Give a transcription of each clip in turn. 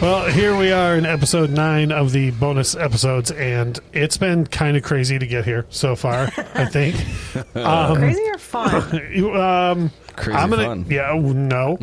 Well, here we are in episode 9 of the bonus episodes, and it's been kind of crazy to get here so far, I think. Crazy or fun? Crazy fun. Yeah, no.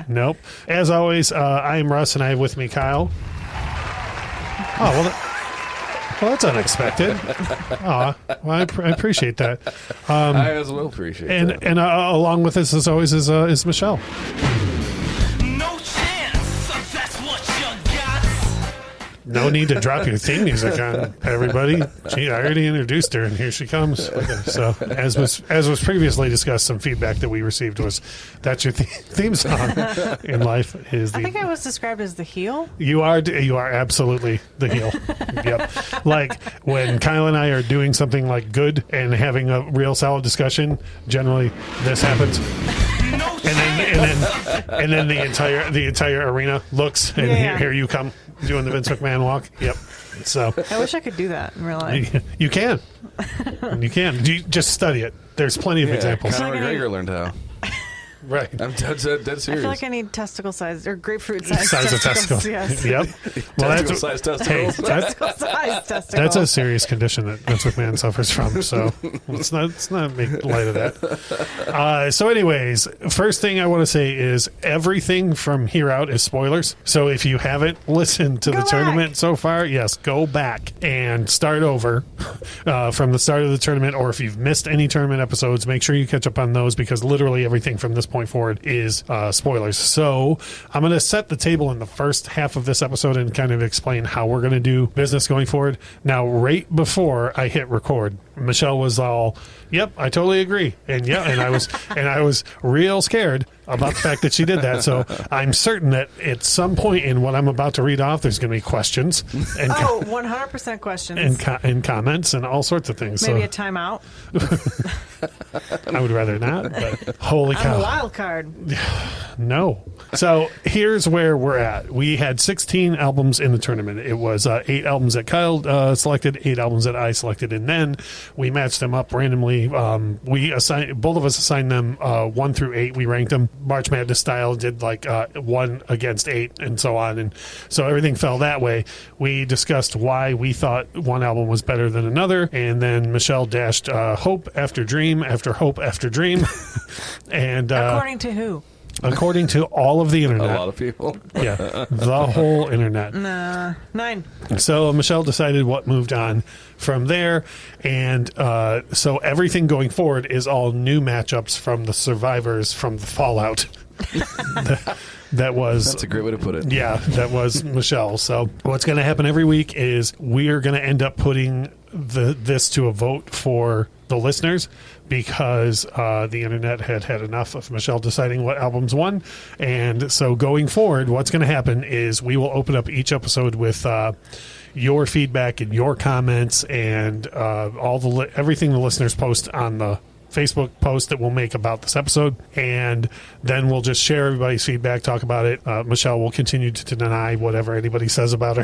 Nope. As always, I am Russ, and I have with me Kyle. Oh, well, that's unexpected. Well, I appreciate that. I as well appreciate that. And along with us, as always, is Michelle. No need to drop your theme music on everybody. Gee, I already introduced her, and here she comes. Okay, so, as was previously discussed, some feedback that we received was that's your theme song in life. Is I think I was described as the heel. You are absolutely the heel. Yep. Like when Kyle and I are doing something like good and having a real solid discussion, generally this happens. And then the entire arena looks, and here you come doing the Vince McMahon walk. Yep. So I wish I could do that in real life. You can. You can. You just study it. There's plenty of examples. Conor McGregor learned how. Right. I'm dead serious. I feel like I need testicle size or grapefruit size of testicles. testicle. Yes. Yep. Well, testicle size testicles. Hey, Testicle size testicles. that's a serious condition that Vince McMahon suffers from. So let's not make light of that. So, anyways, first thing I want to say is everything from here out is spoilers. So if you haven't listened to the tournament so far, yes, go back and start over from the start of the tournament. Or if you've missed any tournament episodes, make sure you catch up on those because literally everything from this point forward is spoilers. So I'm going to set the table in the first half of this episode and kind of explain how we're going to do business going forward. Now, right before I hit record, Michelle was all, "Yep, I totally agree," and I was real scared about the fact that she did that. So I'm certain that at some point in what I'm about to read off, there's going to be questions and 100% questions and comments and all sorts of things. Maybe a timeout. I would rather not, but holy cow. I'm a wild card. No. So here's where we're at. We had 16 albums in the tournament. It was 8 albums that Kyle selected, 8 albums that I selected, and then we matched them up randomly. Both of us assigned them 1 through 8. We ranked them March Madness style, did like 1 against 8 and so on. And so everything fell that way. We discussed why we thought one album was better than another. And then Michelle dashed hope after dream after hope after dream. And according to who? According to all of the internet. A lot of people. Yeah, the whole internet. 9. So Michelle decided what moved on from there. And so everything going forward is all new matchups from the survivors from the Fallout. That's a great way to put it. Yeah, that was Michelle. So what's going to happen every week is we are going to end up putting this to a vote for the listeners because the internet had enough of Michelle deciding what albums won. And so going forward, what's going to happen is we will open up each episode with your feedback and your comments and everything the listeners post on the Facebook post that we'll make about this episode, and then we'll just share everybody's feedback, talk about it. Michelle will continue to deny whatever anybody says about her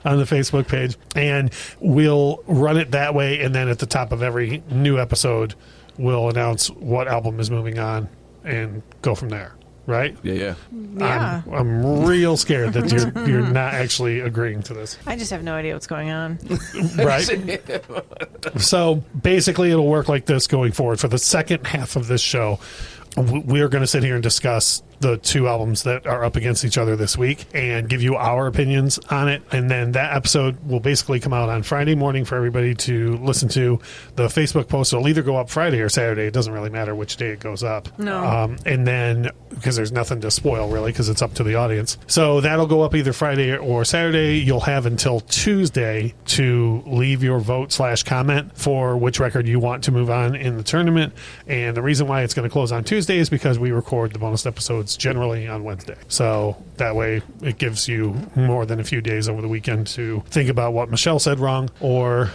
on the Facebook page, and we'll run it that way, and then at the top of every new episode, we'll announce what album is moving on and go from there. Right? Yeah. I'm real scared that you're not actually agreeing to this. I just have no idea what's going on. Right? So basically it'll work like this going forward. For the second half of this show, we're going to sit here and discuss the 2 albums that are up against each other this week and give you our opinions on it. And then that episode will basically come out on Friday morning for everybody to listen to. The Facebook post will either go up Friday or Saturday. It doesn't really matter which day it goes up. No. And then, because there's nothing to spoil really, because it's up to the audience. So that'll go up either Friday or Saturday. You'll have until Tuesday to leave your vote/comment for which record you want to move on in the tournament. And the reason why it's going to close on Tuesday is because we record the bonus episodes generally on Wednesday. So that way it gives you more than a few days over the weekend to think about what Michelle said wrong or,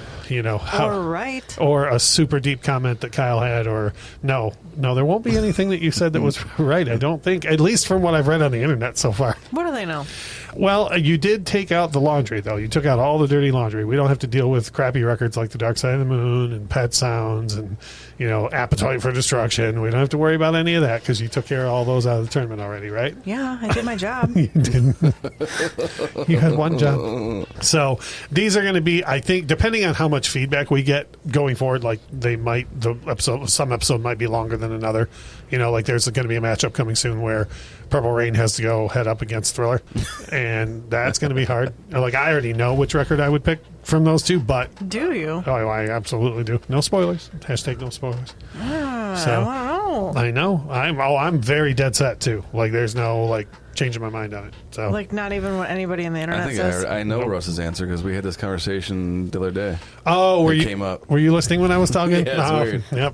or a super deep comment that Kyle had, or no, there won't be anything that you said that was right. I don't think, at least from what I've read on the internet so far. What do they know? Well, you did take out the laundry, though. You took out all the dirty laundry. We don't have to deal with crappy records like The Dark Side of the Moon and Pet Sounds and, Appetite for Destruction. We don't have to worry about any of that because you took care of all those out of the tournament already, right? Yeah, I did my job. You didn't. You had one job. So these are going to be, I think, depending on how much feedback we get going forward, like some episode might be longer than another. Like there's going to be a matchup coming soon where Purple Rain has to go head up against Thriller, and that's going to be hard. Like I already know which record I would pick from those two, but do you? Oh, I absolutely do. No spoilers. Hashtag no spoilers. I know. I'm very dead set too. Like there's no changing my mind on it. So not even what anybody on the internet I think says. I know Russ's answer because we had this conversation the other day. Oh, came up. Were you listening when I was talking? Yeah, it's weird. Yep,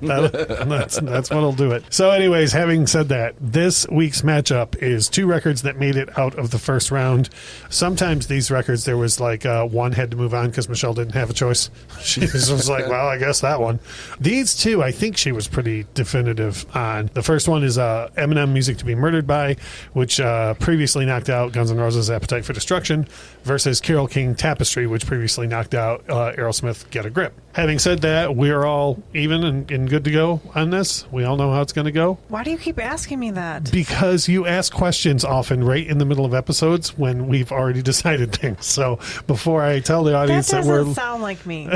that's what'll do it. So, anyways, having said that, this week's matchup is two records that made it out of the first round. Sometimes these records, there was one had to move on because Michelle didn't have a choice. She was like, well, I guess that one. These two, I think she was pretty definitive on. The first one is Eminem, Music to be Murdered By, which previously knocked out Guns N' Roses' Appetite for Destruction, versus Carole King, Tapestry, which previously knocked out Aerosmith, Get a Grip. Having said that, we're all even and good to go on this. We all know how it's going to go. Why do you keep asking me that? Because you ask questions often right in the middle of episodes when we've already decided things. So before I tell the audience that we're... doesn't sound like me.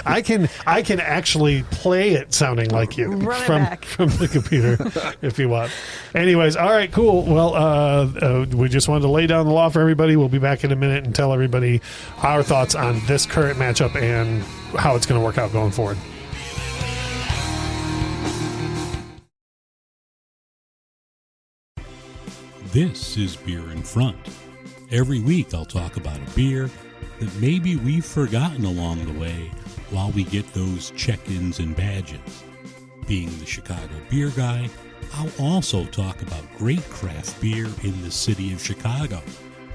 I can actually play it sounding like you Run it from back. from the computer if you want. Anyways, all right, cool. Well, we just wanted to lay down the law for everybody. We'll be back in a minute and tell everybody our thoughts on this current matchup and how it's going to work out going forward. This is Beer in Front. Every week I'll talk about a beer that maybe we've forgotten along the way while we get those check-ins and badges. Being the Chicago beer guy, I'll also talk about great craft beer in the city of Chicago.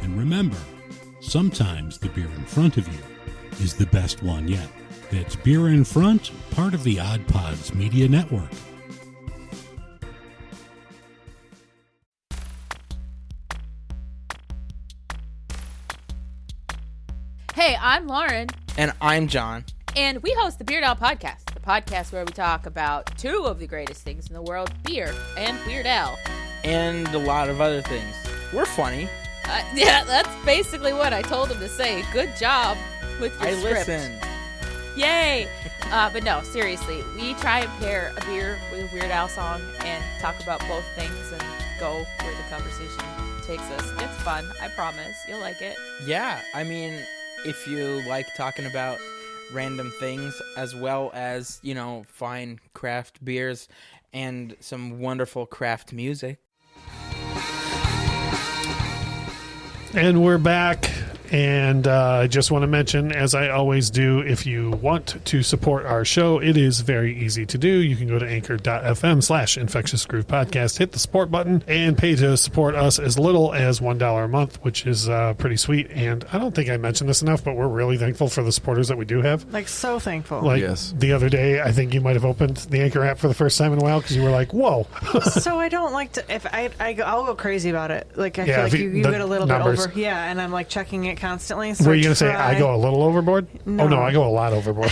And remember, sometimes the beer in front of you is the best one yet. That's Beer in Front, part of the Odd Pods Media Network. Hey, I'm Lauren. And I'm John. And we host the Beard Al Podcast, the podcast where we talk about two of the greatest things in the world, beer and Weird Al. And a lot of other things. We're funny. Yeah, that's basically what I told him to say. Good job with your script. Listened. Yay! But no, seriously, we try and pair a beer with a Weird Al song and talk about both things and go where the conversation takes us. It's fun, I promise. You'll like it. Yeah, I mean, if you like talking about random things as well as, fine craft beers and some wonderful craft music. And we're back. And I just want to mention, as I always do, if you want to support our show, it is very easy to do. You can go to anchor.fm/Infectious Grove Podcast, hit the support button, and pay to support us as little as $1 a month, which is pretty sweet. And I don't think I mentioned this enough, but we're really thankful for the supporters that we do have. So thankful. Yes. The other day, I think you might have opened the Anchor app for the first time in a while because you were like, whoa. So I don't like to, if I'll go crazy about it. I feel Yeah, like you get a little numbers. bit over. Yeah, and I'm checking it constantly. So Were you going to say I go a little overboard? No. Oh, no, I go a lot overboard.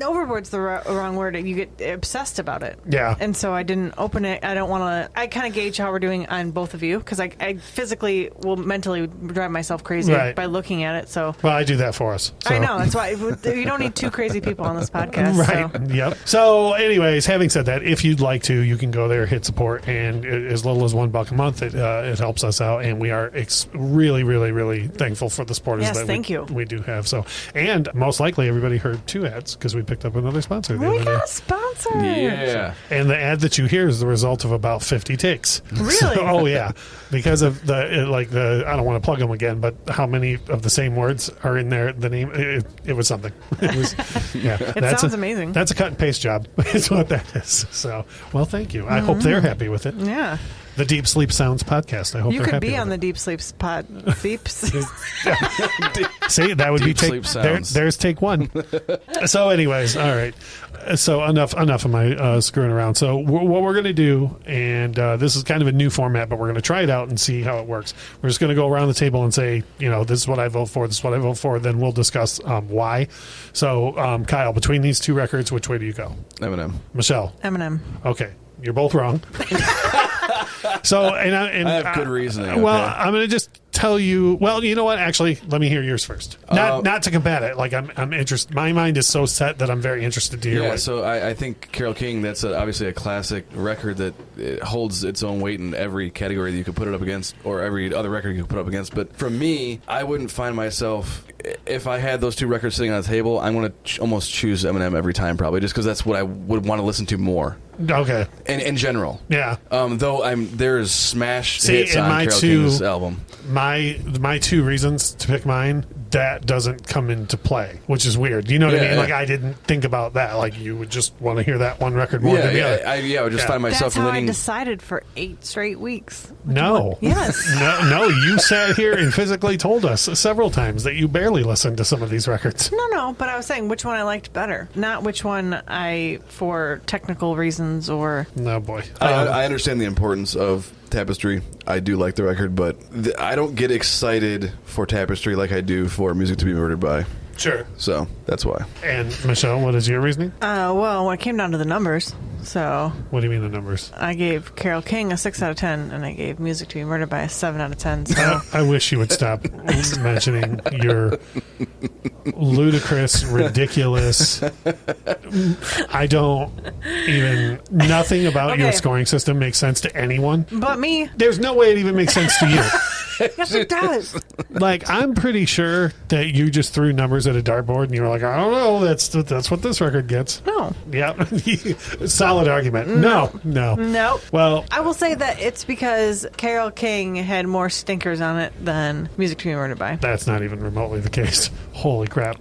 Overboard's the wrong word. You get obsessed about it. Yeah. And so I didn't open it. I don't want to. I kind of gauge how we're doing on both of you because I physically will mentally drive myself crazy by looking at it. So. Well, I do that for us. So. I know. That's why you don't need two crazy people on this podcast. Right. So. Yep. So, anyways, having said that, if you'd like to, you can go there, hit support, and as little as $1 a month, it helps us out, and we are really, really, really thankful for the supporters that we do have. So, and most likely everybody heard two ads because we picked up another sponsor. We got a sponsor. Yeah. And the ad that you hear is the result of about 50 takes. Really? Oh yeah, because of the I don't want to plug them again, but how many of the same words are in there? The name it was something. It was it sounds amazing. That's a cut and paste job. Is what that is. So well, thank you. I hope they're happy with it. Yeah. The Deep Sleep Sounds podcast. I hope You they're could happy be with on the it. Deep Sleeps pod. Sleeps. See, that would Deep be Sleep Sounds. there's take one. So, anyways, all right. So enough of my screwing around. So what we're going to do, and this is kind of a new format, but we're going to try it out and see how it works. We're just going to go around the table and say, this is what I vote for, this is what I vote for. Then we'll discuss why. So, Kyle, between these two records, which way do you go? Eminem. Michelle? Eminem. Okay. You're both wrong. So, I have good reasoning. Well, okay? I'm going to just tell you. Well, you know what? Actually, let me hear yours first. Not to combat it. Like I'm interested. My mind is so set that I'm very interested to hear. Yeah, so I think Carole King. That's obviously a classic record that it holds its own weight in every category that you could put it up against, or every other record you could put up against. But for me, I wouldn't find myself. If I had those two records sitting on the table, I'm going to almost choose Eminem every time, probably, just because that's what I would want to listen to more. Okay. In general. Yeah. Though there's smash hits on Carole King's album. My two reasons to pick mine, that doesn't come into play, which is weird. You know what I mean? Yeah. Like, I didn't think about that. Like, you would just want to hear that one record more than the other. I would just find myself That's how leaning. I decided for 8 straight weeks. No. Yes. No, you sat here and physically told us several times that you barely listened to some of these records. No, but I was saying which one I liked better, not which one for technical reasons or... No, boy. I understand the importance of Tapestry. I do like the record, but I don't get excited for Tapestry like I do for Music to be Murdered by. Sure. So that's why. And Michelle, what is your reasoning? Well, when it came down to the numbers, so... What do you mean the numbers? I gave Carole King a 6 out of 10, and I gave Music to be Murdered by a 7 out of 10, so... I wish you would stop mentioning your ludicrous, ridiculous... I don't even... Nothing about your Okay. scoring system makes sense to anyone. But me, There's no way it even makes sense to you. yes it does. Like, I'm pretty sure that you just threw numbers at a dartboard and you were like, I don't know, that's what this record gets. No. Yeah. Solid argument. No. Nope. Well, I will say that it's because Carole King had more stinkers on it than Music to be Murdered by. that's not even remotely the case. Holy crap.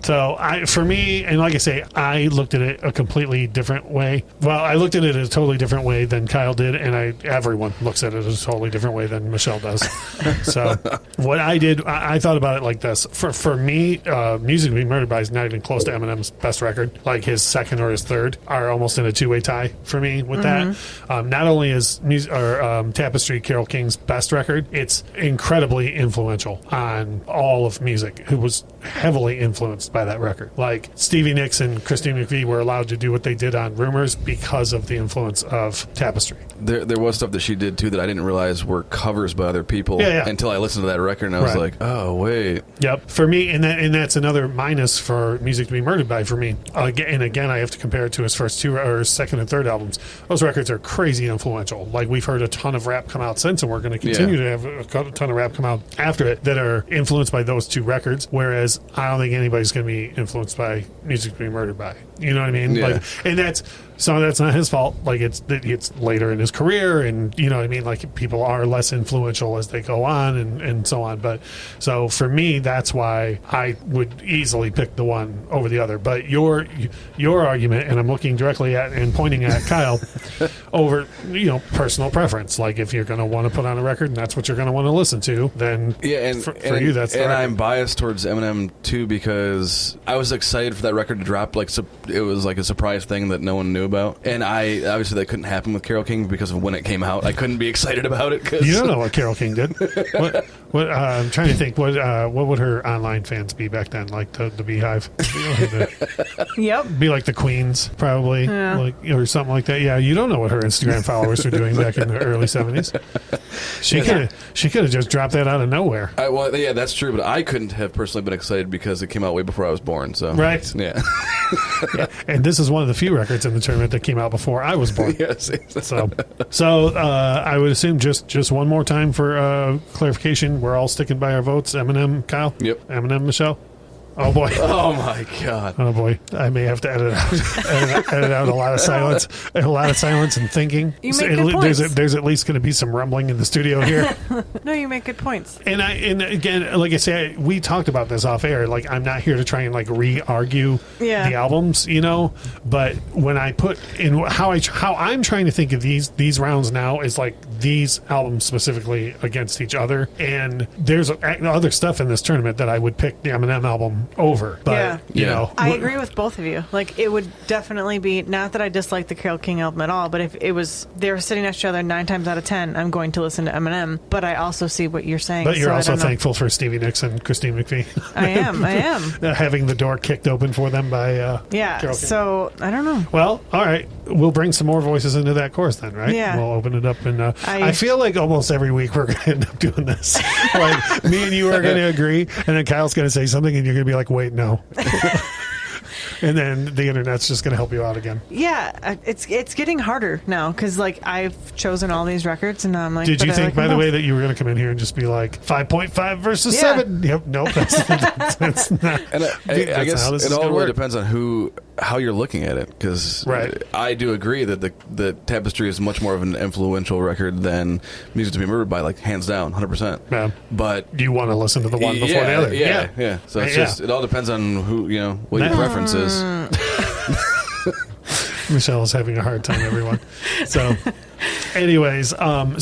So, for me, and like I say, I looked at it a completely different way. Well, I looked at it a totally different way than Kyle did, and everyone looks at it a totally different way than Michelle does. So, what I did, I thought about it like this. For me, Music to be Murdered by is not even close to Eminem's best record. Like, his second or his third are almost in a two-way tie for me with that. Not only is Tapestry Carole King's best record, it's incredibly influential on all of music, who was heavily influenced by that record. Like, Stevie Nicks and Christine McVie were allowed to do what they did on Rumors because of the influence of Tapestry. There was stuff that she did too that I didn't realize were covers by other people until I listened to that record and I was like, oh wait. Yep. For me, and that's another minus for Music to be Murdered by for me. Again, I have to compare it to his first two or his second and third albums. Those records are crazy influential. Like, we've heard a ton of rap come out since, and we're going to continue to have a ton of rap come out after it that are influenced by those two records. Whereas I don't think anybody's going to be influenced by Music to be Murdered by. You know what I mean? Yeah. Like, and that's not his fault. Like, it's later in his career, and you know what I mean? Like, people are less influential as they go on and so on. But so for me, that's why I would easily pick the one over the other. But your argument, and I'm looking directly at and pointing at Kyle, over personal preference. Like, if you're going to want to put on a record and that's what you're going to want to listen to, then for you that's the record. I'm biased towards Eminem too because I was excited for that record to drop. Like, it was like a surprise thing that no one knew about, and I obviously that couldn't happen with Carole King because of when it came out. I couldn't be excited about it because you don't know what Carole King did. What I'm trying to think. What would her online fans be back then? Like the Beehive? Yep. Be like the Queens, probably, or something like that. Yeah, you don't know what her Instagram followers were doing back in the early 70s. She could have just dropped that out of nowhere. Well, yeah, that's true, but I couldn't have personally been excited because it came out way before I was born. So right, yeah. Yeah. And this is one of the few records in the tournament that came out before I was born. Yes. So I would assume just one more time for clarification, we're all sticking by our votes. Eminem, Kyle. Yep. Eminem, Michelle. Oh boy. Oh my god. Oh boy. I may have to edit out a lot of silence, and thinking. You make good points. There's at least going to be some rumbling in the studio here. No, you make good points. And again, like I say, we talked about this off air. Like, I'm not here to try and like re-argue the albums, But when I put in how I'm trying to think of these rounds now is like these albums specifically against each other. And there's other stuff in this tournament that I would pick the Eminem album over. But I agree with both of you. Like, it would definitely be, not that I dislike the Carole King album at all, but if it was, they were sitting next to each other 9 times out of 10, I'm going to listen to Eminem. But I also see what you're saying. But you're also thankful for Stevie Nicks and Christine McVie. I am. Having the door kicked open for them by Carole King. So I don't know. Well, all right, we'll bring some more voices into that course then, right? Yeah, we'll open it up, and I feel like almost every week we're going to end up doing this. Like, me and you are going to agree, and then Kyle's going to say something, and you're going to be like, "Wait, no." And then the internet's just going to help you out again. Yeah, it's getting harder now because like I've chosen all these records and now I'm like. Did you think, by the way, that you were going to come in here and just be like 5.5 versus 7? Yep. Nope. That's not. And I guess it all really depends on how you're looking at it, because I do agree that the Tapestry is much more of an influential record than Music to Be Murdered by, like, hands down, 100%. Yeah. But you want to listen to the one before the other. Yeah. So it's just, it all depends on who, what your preference is. Michelle is having a hard time, everyone. So, anyways, kind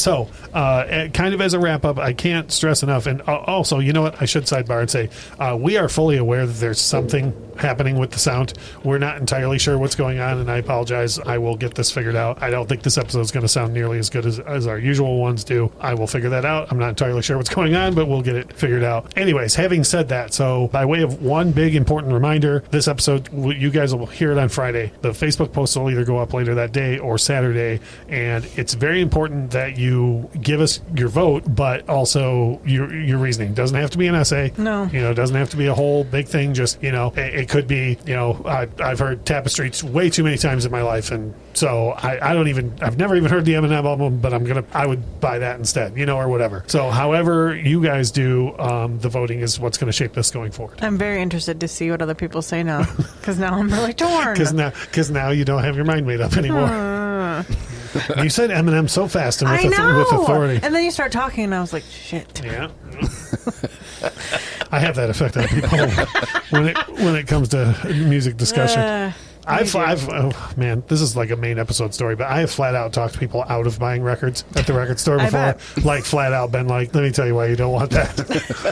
of as a wrap up, I can't stress enough, and also, you know what? I should sidebar and say we are fully aware that there's something happening with the sound. We're not entirely sure what's going on, and I apologize. I will get this figured out. I don't think this episode is going to sound nearly as good as our usual ones do. I will figure that out. I'm not entirely sure what's going on, but we'll get it figured out. Anyways, having said that, so by way of one big important reminder, this episode, you guys will hear it on Friday. The Facebook post will either go up later that day or Saturday, and it's very important that you give us your vote, but also your reasoning. Doesn't have to be an essay. No. It doesn't have to be a whole big thing. Just, it could be, I've heard Tapestry way too many times in my life, and so I've never even heard the Eminem album, but I would buy that instead, or whatever. So however you guys do, the voting is what's going to shape this going forward. I'm very interested to see what other people say now, because now I'm really torn. Because now you don't have your mind made up anymore. You said Eminem so fast and with authority. And then you start talking, and I was like, shit. Yeah. I have that effect on people when it comes to music discussion. This is like a main episode story, but I have flat out talked people out of buying records at the record store before. Like, flat out been like, let me tell you why you don't want that.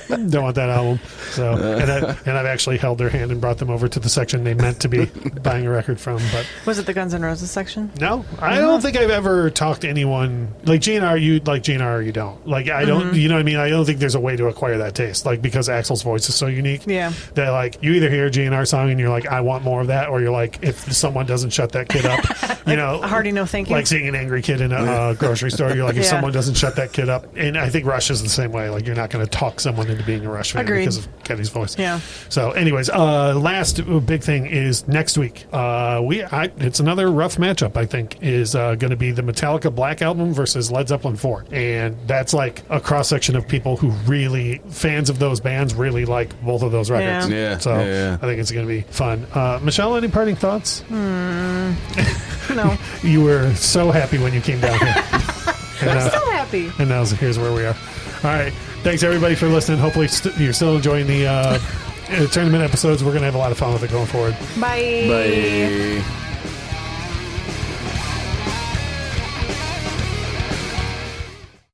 Don't want that album. So, and I've actually held their hand and brought them over to the section they meant to be buying a record from. But was it the Guns N' Roses section? No, I don't think I've ever talked to anyone like GNR. You like GNR or you don't. Like, I don't. You know what I mean? I don't think there's a way to acquire that taste. Like, because Axl's voice is so unique. Yeah. That, like, you either hear a GNR song and you're like, I want more of that, or you're like, if someone doesn't shut that kid up, Hardy, no thank you. Like seeing an angry kid in a grocery store, you're like, if someone doesn't shut that kid up. And I think Rush is the same way. Like, you're not going to talk someone into being a Rush fan because of Kenny's voice. Yeah. So, anyways, last big thing is next week. It's another rough matchup. I think is going to be the Metallica Black Album versus Led Zeppelin 4, and that's like a cross section of people who really fans of those bands really like both of those records. Yeah. So I think it's going to be fun. Michelle, any parting thoughts? No. You were so happy when you came down here. I'm so happy. And now here's where we are. All right. Thanks, everybody, for listening. Hopefully you're still enjoying the tournament episodes. We're going to have a lot of fun with it going forward. Bye. Bye.